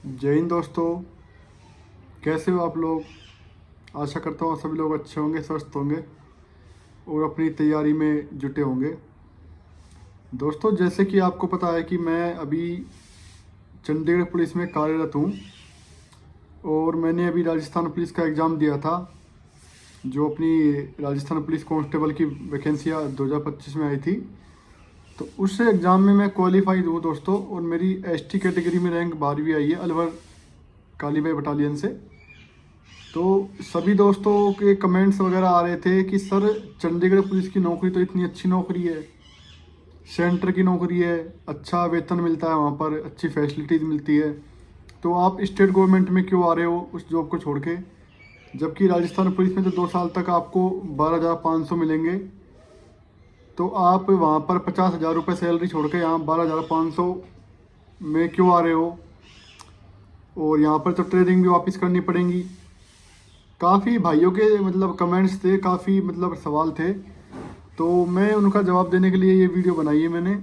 जय हिंद दोस्तों। कैसे हो आप लोग। आशा करता हूँ सभी लोग अच्छे होंगे, स्वस्थ होंगे और अपनी तैयारी में जुटे होंगे। दोस्तों, जैसे कि आपको पता है कि मैं अभी चंडीगढ़ पुलिस में कार्यरत हूँ और मैंने अभी राजस्थान पुलिस का एग्ज़ाम दिया था, जो अपनी राजस्थान पुलिस कांस्टेबल की वैकेंसियाँ 2025 में आई थी। तो उस एग्ज़ाम में मैं क्वालिफाइड हूँ दोस्तों, और मेरी एसटी कैटेगरी में रैंक 12वीं आई है अलवर कालीबाई बटालियन से। तो सभी दोस्तों के कमेंट्स वगैरह आ रहे थे कि सर, चंडीगढ़ पुलिस की नौकरी तो इतनी अच्छी नौकरी है, सेंटर की नौकरी है, अच्छा वेतन मिलता है, वहाँ पर अच्छी फैसिलिटीज़ मिलती है, तो आप स्टेट गवर्नमेंट में क्यों आ रहे हो उस जॉब को छोड़ के। जबकि राजस्थान पुलिस में तो 2 साल तक आपको 12,500 मिलेंगे, तो आप वहाँ पर 50,000 रुपये सैलरी छोड़ के यहाँ 12,500 में क्यों आ रहे हो। और यहाँ पर तो ट्रेनिंग भी वापस करनी पड़ेगी। काफ़ी भाइयों के मतलब कमेंट्स थे, काफ़ी मतलब सवाल थे, तो मैं उनका जवाब देने के लिए ये वीडियो बनाई है मैंने।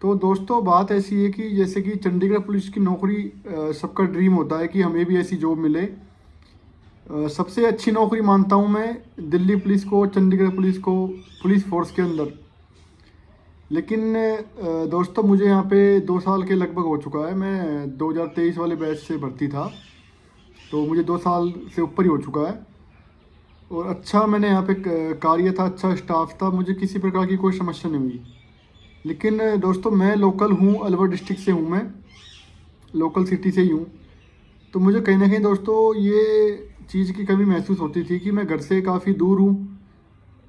तो दोस्तों, बात ऐसी है कि जैसे कि चंडीगढ़ पुलिस की नौकरी सबका ड्रीम होता है कि हमें भी ऐसी जॉब मिले। सबसे अच्छी नौकरी मानता हूँ मैं दिल्ली पुलिस को, चंडीगढ़ पुलिस को, पुलिस फोर्स के अंदर। लेकिन दोस्तों, मुझे यहाँ पे 2 साल के लगभग हो चुका है। मैं 2023 वाले बैच से भर्ती था, तो मुझे 2 साल से ऊपर ही हो चुका है और अच्छा मैंने यहाँ पे कार्य था, अच्छा स्टाफ था, मुझे किसी प्रकार की कोई समस्या नहीं हुई। लेकिन दोस्तों, मैं लोकल हूँ, अलवर डिस्ट्रिक्ट से हूँ, मैं लोकल सिटी से ही हूँ। तो मुझे कहीं ना कहीं दोस्तों ये चीज़ की कमी महसूस होती थी कि मैं घर से काफ़ी दूर हूँ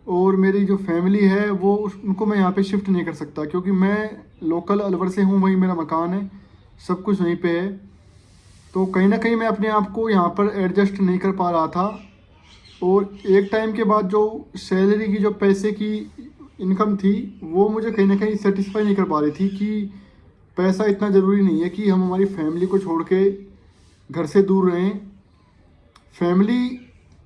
और मेरी जो फैमिली है वो उनको मैं यहाँ पे शिफ्ट नहीं कर सकता, क्योंकि मैं लोकल अलवर से हूँ, वहीं मेरा मकान है, सब कुछ वहीं पे है। तो कहीं ना कहीं मैं अपने आप को यहाँ पर एडजस्ट नहीं कर पा रहा था। और एक टाइम के बाद जो सैलरी की, जो पैसे की इनकम थी, वो मुझे कहीं ना कहीं सेटिस्फाई नहीं कर पा रही थी कि पैसा इतना ज़रूरी नहीं है कि हम हमारी फैमिली को छोड़ के घर से दूर रहें। फैमिली,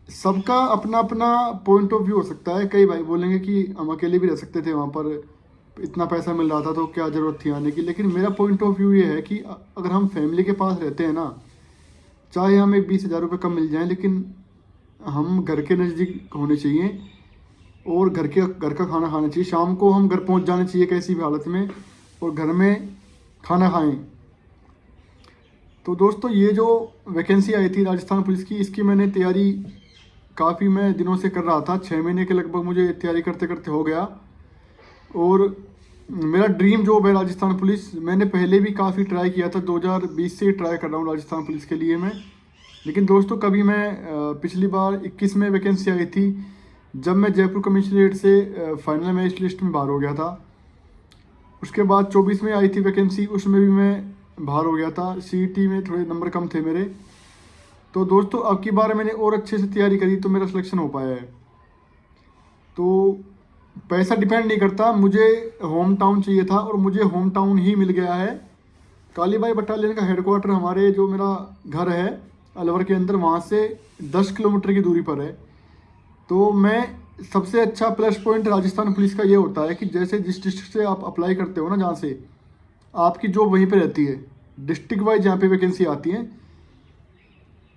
सबका अपना अपना पॉइंट ऑफ व्यू हो सकता है। कई भाई बोलेंगे कि हम अकेले भी रह सकते थे, वहाँ पर इतना पैसा मिल रहा था तो क्या ज़रूरत थी आने की। लेकिन मेरा पॉइंट ऑफ व्यू ये है कि अगर हम फैमिली के पास रहते हैं ना, चाहे हमें 20,000 रुपये कम मिल जाए, लेकिन हम घर के नज़दीक होने चाहिए और घर का खाना खाना चाहिए। शाम को हम घर पहुंच जाना चाहिए कैसी भी हालत में, और घर में खाना खाएं। तो दोस्तों, ये जो वैकेंसी आई थी राजस्थान पुलिस की, इसकी मैंने तैयारी काफ़ी मैं दिनों से कर रहा था, 6 महीने के लगभग मुझे तैयारी करते करते हो गया। और मेरा ड्रीम जॉब है राजस्थान पुलिस। मैंने पहले भी काफ़ी ट्राई किया था, 2020 से ट्राई कर रहा हूँ राजस्थान पुलिस के लिए मैं। लेकिन दोस्तों, कभी मैं पिछली बार 21 में वैकेंसी आई थी, जब मैं जयपुर कमिश्नरेट से फाइनल मेरिट लिस्ट में बाहर हो गया था। उसके बाद 24 में आई थी वैकेंसी, उसमें भी मैं बाहर हो गया था, सीईटी में थोड़े नंबर कम थे मेरे। तो दोस्तों, अब की बार मैंने और अच्छे से तैयारी करी तो मेरा सिलेक्शन हो पाया है। तो पैसा डिपेंड नहीं करता, मुझे होम टाउन चाहिए था और मुझे होम टाउन ही मिल गया है। कालीबाई बटालियन का हेडक्वार्टर हमारे जो मेरा घर है अलवर के अंदर, वहाँ से 10 किलोमीटर की दूरी पर है। तो मैं सबसे अच्छा प्लस पॉइंट राजस्थान पुलिस का ये होता है कि जैसे जिस डिस्ट्रिक्ट से आप अप्लाई करते हो ना, जहाँ से आपकी जॉब वहीं पे रहती है, डिस्ट्रिक्ट वाइज जहाँ पे वैकेंसी आती है।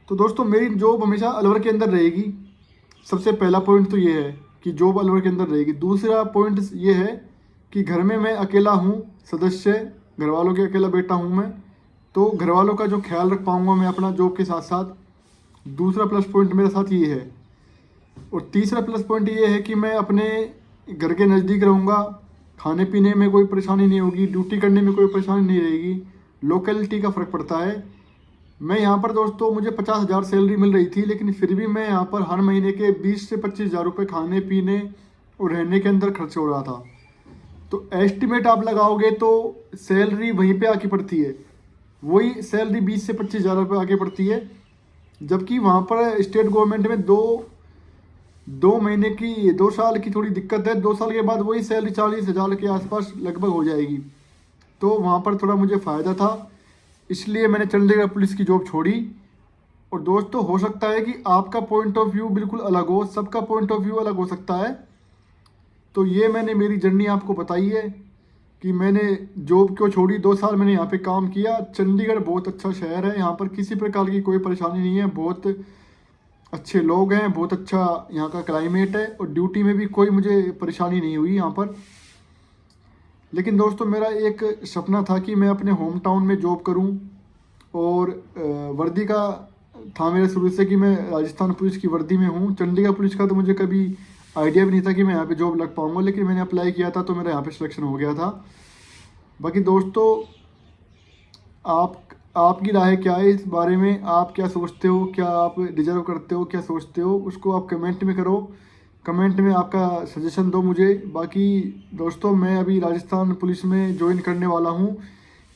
तो दोस्तों, मेरी जॉब हमेशा अलवर के अंदर रहेगी। सबसे पहला पॉइंट तो ये है कि जॉब अलवर के अंदर रहेगी। दूसरा पॉइंट ये है कि घर में मैं अकेला हूँ सदस्य, घर वालों के अकेला बेटा हूँ मैं, तो घर वालों का जो ख्याल रख पाऊँगा मैं अपना जॉब के साथ साथ। दूसरा प्लस पॉइंट मेरे साथ ये है। और तीसरा प्लस पॉइंट ये है कि मैं अपने घर के नज़दीक रहूँगा, खाने पीने में कोई परेशानी नहीं होगी, ड्यूटी करने में कोई परेशानी नहीं रहेगी। लोकेलिटी का फ़र्क पड़ता है। मैं यहाँ पर दोस्तों, मुझे 50,000 सैलरी मिल रही थी, लेकिन फिर भी मैं यहाँ पर हर महीने के 20 से 25,000 रुपये खाने पीने और रहने के अंदर खर्च हो रहा था। तो एस्टिमेट आप लगाओगे तो सैलरी वहीं पे आके पड़ती है, वही सैलरी 20 से 25,000 रुपये आगे पड़ती है। जबकि वहाँ पर स्टेट गवर्नमेंट में 2 साल की थोड़ी दिक्कत है। 2 साल के बाद वही सैलरी 40,000 के आसपास लगभग हो जाएगी। तो वहाँ पर थोड़ा मुझे फ़ायदा था, इसलिए मैंने चंडीगढ़ पुलिस की जॉब छोड़ी। और दोस्तों, हो सकता है कि आपका पॉइंट ऑफ व्यू बिल्कुल अलग हो, सबका पॉइंट ऑफ व्यू अलग हो सकता है। तो ये मैंने मेरी जर्नी आपको बताई है। कि मैंने जॉब क्यों छोड़ी। 2 साल मैंने यहाँ पे काम किया। चंडीगढ़ बहुत अच्छा शहर है, यहाँ पर किसी प्रकार की कोई परेशानी नहीं है, बहुत अच्छे लोग हैं, बहुत अच्छा यहाँ का क्लाइमेट है, और ड्यूटी में भी कोई मुझे परेशानी नहीं हुई यहाँ पर। लेकिन दोस्तों मेरा एक सपना था कि मैं अपने होम टाउन में जॉब करूं, और वर्दी का था मेरे शुरू से कि मैं राजस्थान पुलिस की वर्दी में हूं। चंडीगढ़ पुलिस का तो मुझे कभी आइडिया भी नहीं था कि मैं यहाँ पे जॉब लग पाऊंगा, लेकिन मैंने अप्लाई किया था तो मेरा यहाँ पे सिलेक्शन हो गया था। बाकी दोस्तों आपकी राय क्या है इस बारे में? आप क्या सोचते हो? क्या आप डिजर्व करते हो? क्या सोचते हो? उसको आप कमेंट में करो। कमेंट में आपका सजेशन दो मुझे। बाकी दोस्तों मैं अभी राजस्थान पुलिस में ज्वाइन करने वाला हूँ।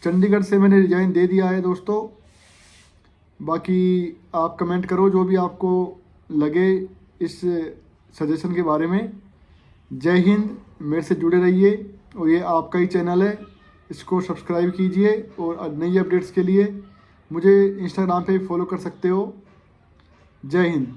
चंडीगढ़ से मैंने रिजाइन दे दिया है दोस्तों। बाकी आप कमेंट करो जो भी आपको लगे इस सजेशन के बारे में। जय हिंद, मेरे से जुड़े रहिए, और ये आपका ही चैनल है, इसको सब्सक्राइब कीजिए। और नई अपडेट्स के लिए मुझे इंस्टाग्राम पे फॉलो कर सकते हो। जय हिंद।